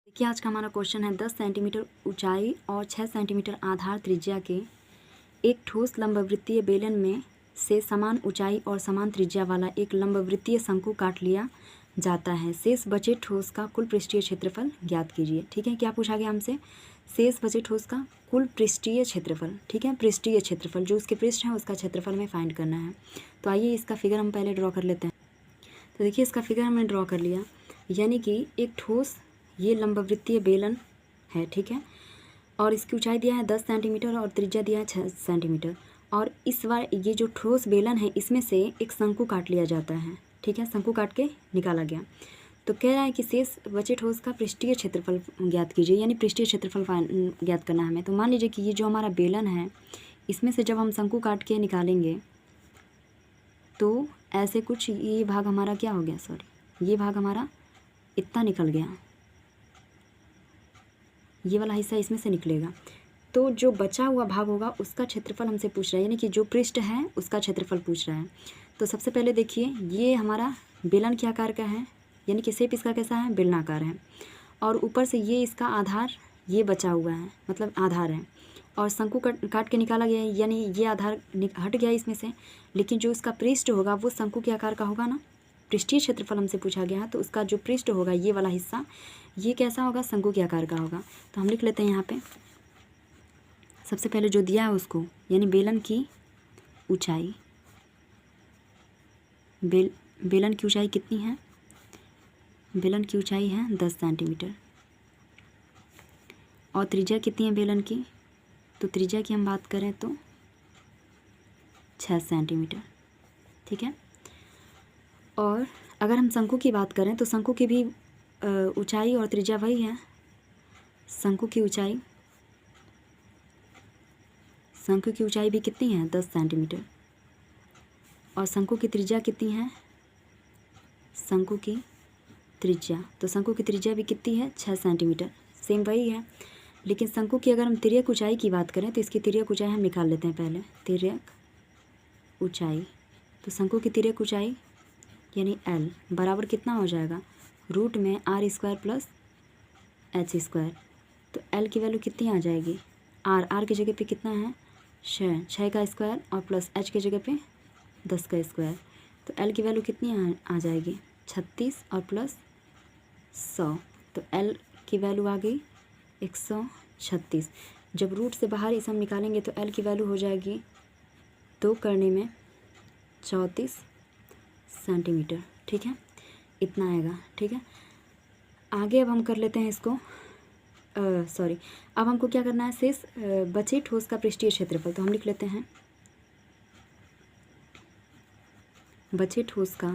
देखिए आज का हमारा क्वेश्चन है 10 सेंटीमीटर ऊंचाई और 6 सेंटीमीटर आधार त्रिज्या के एक ठोस लंबवृत्तीय बेलन में से समान ऊंचाई और समान त्रिज्या वाला एक लंबवृत्तीय शंकु काट लिया जाता है। शेष बचे ठोस का कुल पृष्ठीय क्षेत्रफल ज्ञात कीजिए। ठीक है, क्या पूछा गया हमसे? शेष बचे ठोस का कुल पृष्ठीय क्षेत्रफल। ठीक है, पृष्ठीय क्षेत्रफल जो उसके पृष्ठ है उसका क्षेत्रफल में फाइंड करना है। तो आइए इसका फिगर हम पहले ड्रॉ कर लेते हैं। तो देखिए इसका फिगर हमने ड्रॉ कर लिया, यानी कि एक ठोस ये लंबवृत्तीय बेलन है। ठीक है, और इसकी ऊंचाई दिया है 10 सेंटीमीटर और त्रिज्या दिया है 6 सेंटीमीटर। और इस बार ये जो ठोस बेलन है इसमें से एक शंकु काट लिया जाता है। ठीक है, शंकु काट के निकाला गया। तो कह रहा है कि शेष बचे ठोस का पृष्ठीय क्षेत्रफल ज्ञात कीजिए, यानी पृष्ठीय क्षेत्रफल ज्ञात करना है हमें। तो मान लीजिए कि ये जो हमारा बेलन है इसमें से जब हम शंकु काट के निकालेंगे तो ऐसे कुछ ये भाग हमारा क्या हो गया, ये भाग हमारा इतना निकल गया, ये वाला हिस्सा इसमें से निकलेगा। तो जो बचा हुआ भाग होगा उसका क्षेत्रफल हमसे पूछ रहा है, यानी कि जो पृष्ठ है उसका क्षेत्रफल पूछ रहा है। तो सबसे पहले देखिए ये हमारा बेलन के आकार का है, यानी कि शेप इसका कैसा है, बेलनाकार है। और ऊपर से ये इसका आधार ये बचा हुआ है, मतलब आधार है। और शंकु काट के निकाला गया है, यानी ये आधार हट गया इसमें से। लेकिन जो इसका पृष्ठ होगा वो शंकु के आकार का होगा ना। पृष्ठीय क्षेत्रफल हमसे पूछा गया है, तो उसका जो पृष्ठ होगा ये वाला हिस्सा ये कैसा होगा, शंकु के आकार का होगा। तो हम लिख लेते हैं यहाँ पे सबसे पहले जो दिया है उसको, यानी बेलन की ऊंचाई, बेलन की ऊंचाई कितनी है, बेलन की ऊंचाई है 10 सेंटीमीटर। और त्रिज्या कितनी है बेलन की, तो त्रिज्या की हम बात करें तो 6 सेंटीमीटर। ठीक है, और अगर हम शंकु की बात करें तो शंकु की भी ऊंचाई और त्रिज्या वही है। शंकु की ऊंचाई भी कितनी है, 10 सेंटीमीटर। और शंकु की त्रिज्या कितनी है, शंकु की त्रिज्या, तो शंकु की त्रिज्या भी कितनी है, 6 सेंटीमीटर, सेम वही है। लेकिन शंकु की अगर हम तिर्यक ऊंचाई की बात करें तो इसकी तिर्यक ऊंचाई हम निकाल लेते हैं पहले। तिर्यक ऊंचाई, तो शंकु की तिर्यक ऊंचाई यानी L बराबर कितना हो जाएगा, रूट में r² प्लस h²। तो L की वैल्यू कितनी आ जाएगी, r की जगह पे कितना है, 6 का स्क्वायर और प्लस h की जगह पे 10 का स्क्वायर। तो L की वैल्यू कितनी आ जाएगी, 36 और प्लस 100। तो L की वैल्यू आ गई 136। जब रूट से बाहर इसे हम निकालेंगे तो L की वैल्यू हो जाएगी 2 करने में 34 सेंटीमीटर। ठीक है, इतना आएगा। ठीक है, आगे अब हम कर लेते हैं इसको, अब हमको क्या करना है, शेष बचे ठोस का पृष्ठीय क्षेत्रफल। तो हम लिख लेते हैं बचे ठोस का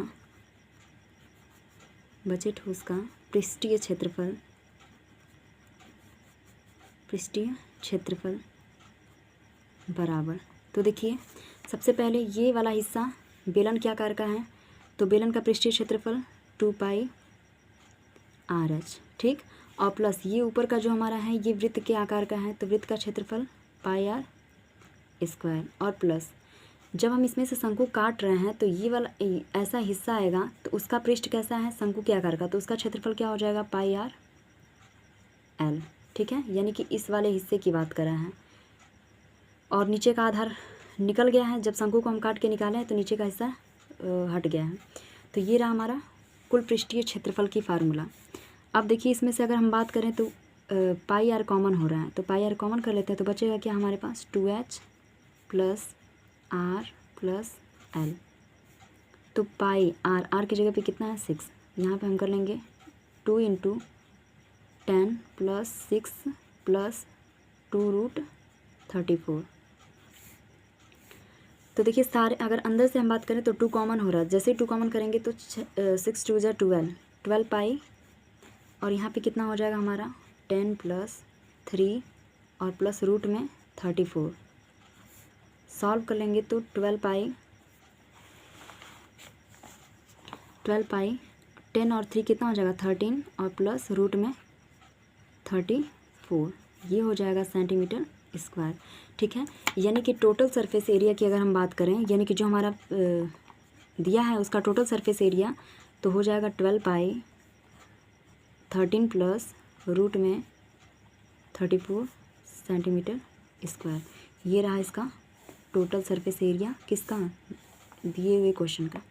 पृष्ठीय क्षेत्रफल बराबर। तो देखिए सबसे पहले ये वाला हिस्सा बेलन के आकार का है, तो बेलन का पृष्ठीय क्षेत्रफल 2π RH। ठीक, और प्लस ये ऊपर का जो हमारा है ये वृत्त के आकार का है, तो वृत्त का क्षेत्रफल πr²। और प्लस जब हम इसमें से शंकु काट रहे हैं तो ये वाला ऐसा हिस्सा आएगा, तो उसका पृष्ठ कैसा है, शंकु के आकार का, तो उसका क्षेत्रफल क्या हो जाएगा, πrL। ठीक है, यानी कि इस वाले हिस्से की बात कर रहे हैं। और नीचे का आधार निकल गया है, जब शंकु को हम काट के निकाले हैं तो नीचे का हिस्सा हट गया है। तो ये रहा हमारा कुल पृष्ठीय क्षेत्रफल की फार्मूला। अब देखिए इसमें से अगर हम बात करें तो πr कॉमन हो रहा है, तो πr कॉमन कर लेते हैं। तो बचेगा क्या हमारे पास, 2h plus r plus l। तो r की जगह पे कितना है, 6। यहाँ पे हम कर लेंगे 2 × 10 प्लस 6 प्लस 2√34। तो देखिए सारे अगर अंदर से हम बात करें तो 2 कॉमन हो रहा है, जैसे ही 2 कॉमन करेंगे तो 6 2 = 12 π। और यहाँ पे कितना हो जाएगा हमारा 10 प्लस 3 और प्लस रूट में 34। सॉल्व कर लेंगे तो 12 π 10 और 3 कितना हो जाएगा 13 और प्लस रूट में 34, ये हो जाएगा सेंटीमीटर स्क्वायर। ठीक है, यानी कि टोटल सरफेस एरिया की अगर हम बात करें, यानी कि जो हमारा दिया है उसका टोटल सरफेस एरिया तो हो जाएगा 12 π 13 प्लस रूट में 34 सेंटीमीटर स्क्वायर। ये रहा इसका टोटल सरफेस एरिया किसका, दिए हुए क्वेश्चन का।